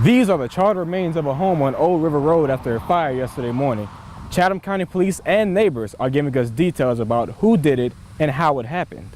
These are the charred remains of a home on Old River Road after a fire yesterday morning. Chatham County Police and neighbors are giving us details about who did it and how it happened.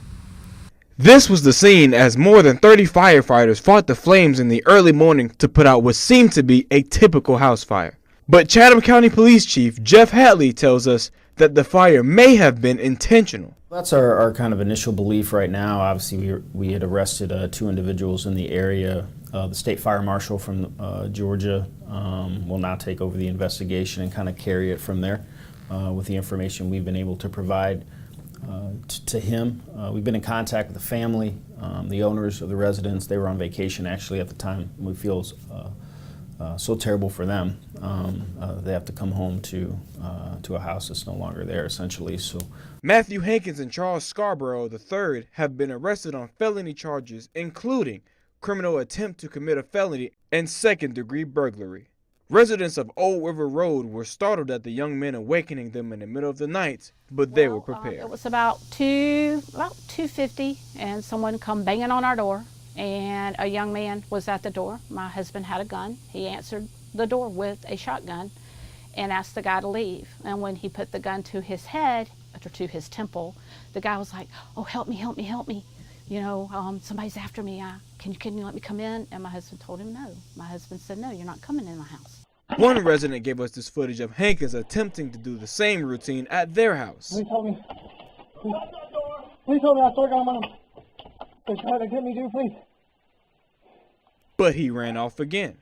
This was the scene as more than 30 firefighters fought the flames in the early morning to put out what seemed to be a typical house fire. But Chatham County Police Chief Jeff Hatley tells us that the fire may have been intentional. That's our kind of initial belief right now. Obviously, we had arrested 2 individuals in the area. The state fire marshal from Georgia will now take over the investigation and kind of carry it from there with the information we've been able to provide to him. We've been in contact with the family, the owners of the residence. They were on vacation actually at the time. We feel so terrible for them. They have to come home to a house that's no longer there, essentially. So, Matthew Hankins and Charles Scarborough III have been arrested on felony charges, including criminal attempt to commit a felony and second-degree burglary. Residents of Old River Road were startled at the young men awakening them in the middle of the night, but they were prepared. It was about 2:50, and someone come banging on our door, and a young man was at the door. My husband had a gun. He answered the door with a shotgun and asked the guy to leave. And when he put the gun to his head, or to his temple, the guy was like, "Oh, help me, help me, help me. You know, somebody's after me. Can you let me come in?" And my husband told him no. My husband said, "No, you're not coming in my house." One resident gave us this footage of Hankins attempting to do the same routine at their house. Please help me. Please help me. I swear to God, Mom. They're trying to get me, dude, please. But he ran off again.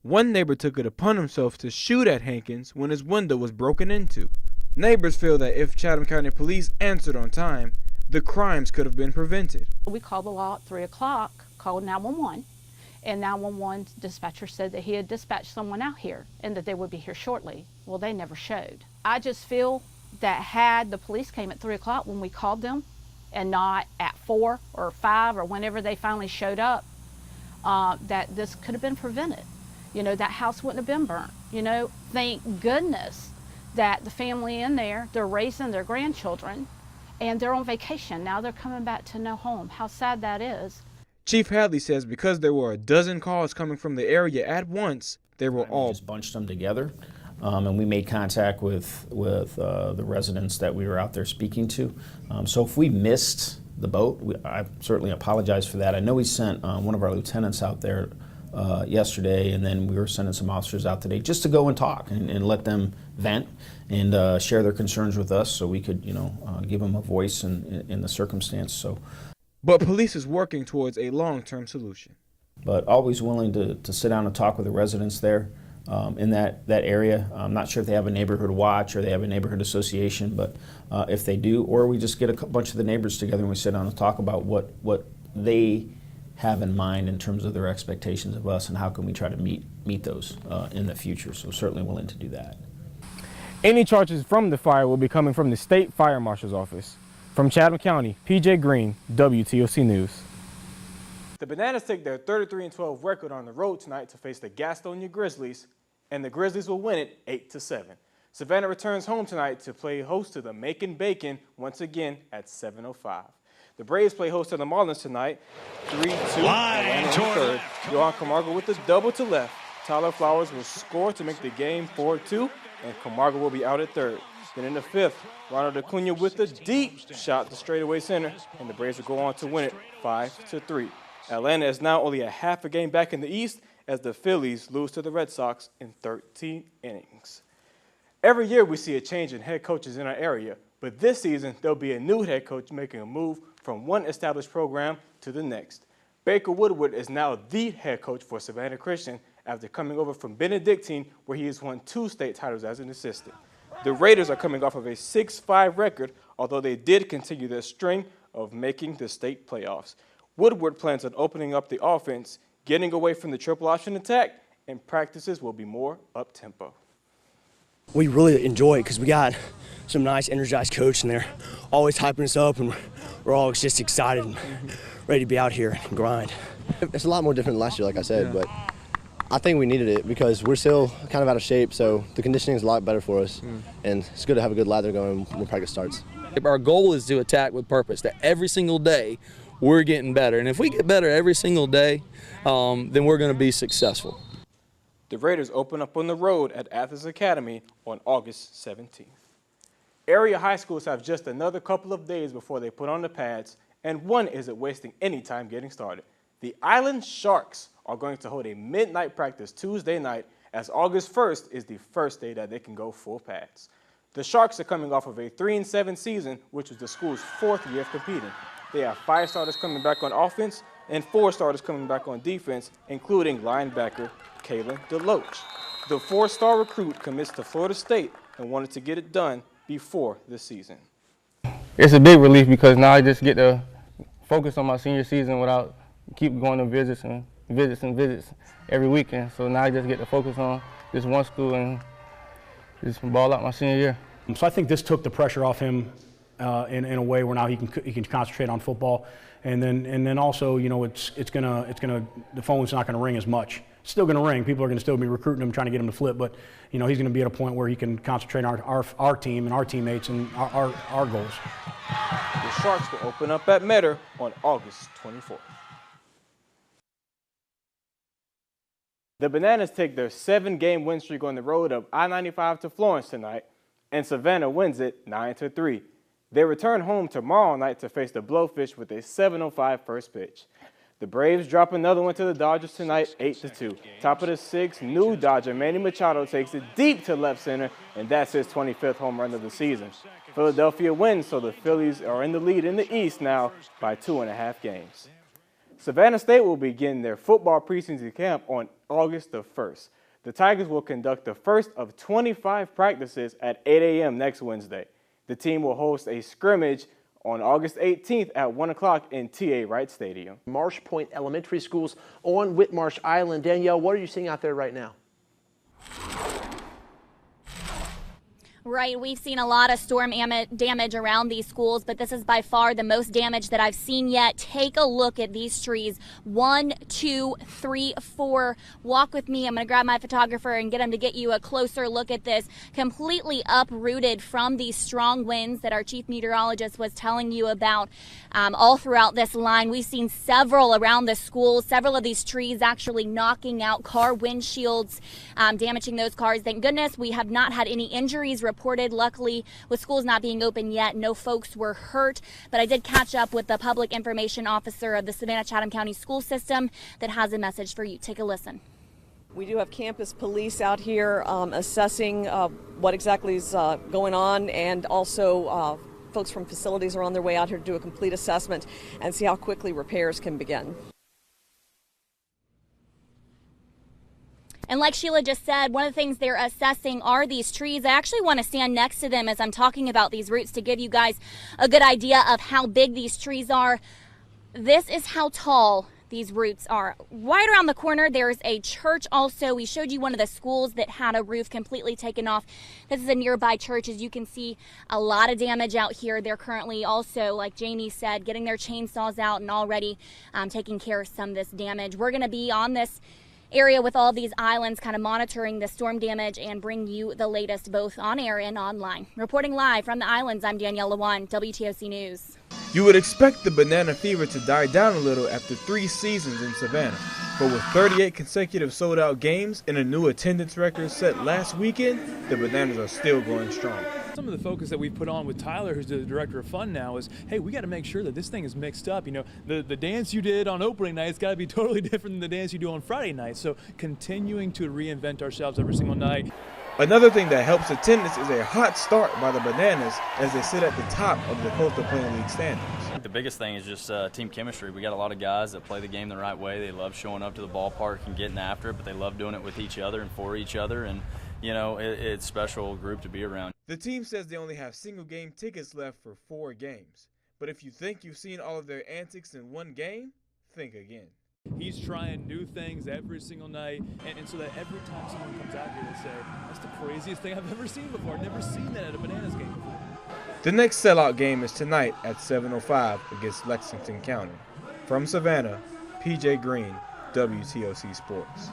One neighbor took it upon himself to shoot at Hankins when his window was broken into. Neighbors feel that if Chatham County Police answered on time, the crimes could have been prevented. We called the law at 3 o'clock, called 911, and 911 dispatcher said that he had dispatched someone out here and that they would be here shortly. Well, they never showed. I just feel that had the police came at 3 o'clock when we called them and not at 4 or 5 or whenever they finally showed up, that this could have been prevented. You know, that house wouldn't have been burnt. You know, thank goodness that the family in there, they're raising their grandchildren and they're on vacation. Now they're coming back to no home. How sad that is. Chief Hadley says because there were a dozen calls coming from the area at once, they were all just bunched them together. And we made contact with the residents that we were out there speaking to. So if we missed the boat, I certainly apologize for that. I know we sent one of our lieutenants out there yesterday, and then we were sending some officers out today just to go and talk and let them vent and share their concerns with us so we could, give them a voice in the circumstance. But police is working towards a long-term solution. But always willing to sit down and talk with the residents there in that area. I'm not sure if they have a neighborhood watch or they have a neighborhood association, but if they do, or we just get a bunch of the neighbors together and we sit down and talk about what they have in mind in terms of their expectations of us and how can we try to meet those in the future. So certainly willing to do that. Any charges from the fire will be coming from the State Fire Marshal's office. From Chatham County, PJ Green, WTOC News. The Bananas take their 33-12 record on the road tonight to face the Gastonia Grizzlies, and the Grizzlies will win it 8-7. Savannah returns home tonight to play host to the Macon Bacon once again at 7:05. The Braves play host to the Marlins tonight, 3-2, Atlanta in third. Johan Camargo with the double to left. Tyler Flowers will score to make the game 4-2, and Camargo will be out at third. Then in the fifth, Ronald Acuna with the deep shot to straightaway center, and the Braves will go on to win it 5-3. Atlanta is now only a half a game back in the East as the Phillies lose to the Red Sox in 13 innings. Every year we see a change in head coaches in our area, but this season there'll be a new head coach making a move from one established program to the next. Baker Woodward is now the head coach for Savannah Christian after coming over from Benedictine, where he has won 2 state titles as an assistant. The Raiders are coming off of a 6-5 record, although they did continue their string of making the state playoffs. Woodward plans on opening up the offense, getting away from the triple option attack, and practices will be more up-tempo. We really enjoy it because we got some nice, energized coach in there, always hyping us up, and we're all just excited and ready to be out here and grind. It's a lot more different than last year, like I said, but I think we needed it because we're still kind of out of shape, so the conditioning is a lot better for us, and it's good to have a good lather going when practice starts. Our goal is to attack with purpose, that every single day we're getting better, and if we get better every single day, then we're going to be successful. The Raiders open up on the road at Athens Academy on August 17th. Area high schools have just another couple of days before they put on the pads, and one isn't wasting any time getting started. The Island Sharks are going to hold a midnight practice Tuesday night, as August 1st is the first day that they can go full pads. The Sharks are coming off of a 3-7 season, which was the school's 4th year of competing. They have 5 starters coming back on offense and 4 starters coming back on defense, including linebacker Kalen DeLoach. The 4-star recruit commits to Florida State and wanted to get it done before the season. It's a big relief because now I just get to focus on my senior season without keep going to visits every weekend. So now I just get to focus on this one school and just ball out my senior year. So I think this took the pressure off him in a way where now he can concentrate on football, and then also, you know, the phone's not gonna ring as much. It's still gonna ring. People are gonna still be recruiting him, trying to get him to flip, but you know, he's gonna be at a point where he can concentrate on our team and our teammates and our goals. The Sharks will open up at Metter on August 24th. The Bananas take their 7-game win streak on the road of I-95 to Florence tonight, and Savannah wins it 9-3. They return home tomorrow night to face the Blowfish with a 7:05 first pitch. The Braves drop another one to the Dodgers tonight, 8-2. Top of the 6th, new Dodger Manny Machado takes it deep to left center, and that's his 25th home run of the season. Philadelphia wins, so the Phillies are in the lead in the East now by 2.5 games. Savannah State will begin their football preseason camp on August the 1st. The Tigers will conduct the first of 25 practices at 8 a.m. next Wednesday. The team will host a scrimmage on August 18th at 1 o'clock in T.A. Wright Stadium. Marsh Point Elementary Schools on Whitmarsh Island. Danielle, what are you seeing out there right now? Right, we've seen a lot of storm damage around these schools, but this is by far the most damage that I've seen yet. Take a look at these trees. 1, 2, 3, 4. Walk with me. I'm going to grab my photographer and get him to get you a closer look at this. Completely uprooted from these strong winds that our chief meteorologist was telling you about all throughout this line. We've seen several around the schools, several of these trees actually knocking out car windshields, damaging those cars. Thank goodness we have not had any injuries reported. Luckily, with schools not being open yet, no folks were hurt, but I did catch up with the public information officer of the Savannah-Chatham County School System that has a message for you. Take a listen. We do have campus police out here assessing what exactly is going on, and also folks from facilities are on their way out here to do a complete assessment and see how quickly repairs can begin. And like Sheila just said, one of the things they're assessing are these trees. I actually want to stand next to them as I'm talking about these roots to give you guys a good idea of how big these trees are. This is how tall these roots are. Right around the corner, there's a church also. We showed you one of the schools that had a roof completely taken off. This is a nearby church. As you can see, a lot of damage out here. They're currently also, like Jamie said, getting their chainsaws out and already taking care of some of this damage. We're going to be on this area with all these islands, kind of monitoring the storm damage and bring you the latest both on air and online. Reporting live from the islands, I'm Danielle Lewan, WTOC News. You would expect the banana fever to die down a little after 3 seasons in Savannah, but with 38 consecutive sold-out games and a new attendance record set last weekend, the Bananas are still going strong. Some of the focus that we've put on with Tyler, who's the director of fun now, is, hey, we got to make sure that this thing is mixed up. You know, the dance you did on opening night has got to be totally different than the dance you do on Friday night. So continuing to reinvent ourselves every single night. Another thing that helps attendance is a hot start by the Bananas as they sit at the top of the Coastal Plain League standings. The biggest thing is just team chemistry. We got a lot of guys that play the game the right way. They love showing up to the ballpark and getting after it, but they love doing it with each other and for each other. And you know, it's a special group to be around. The team says they only have single-game tickets left for 4 games. But if you think you've seen all of their antics in one game, think again. He's trying new things every single night, and so that every time someone comes out here, they say, that's the craziest thing I've ever seen before. I've never seen that at a Bananas game before. The next sellout game is tonight at 7:05 against Lexington County. From Savannah, PJ Green, WTOC Sports.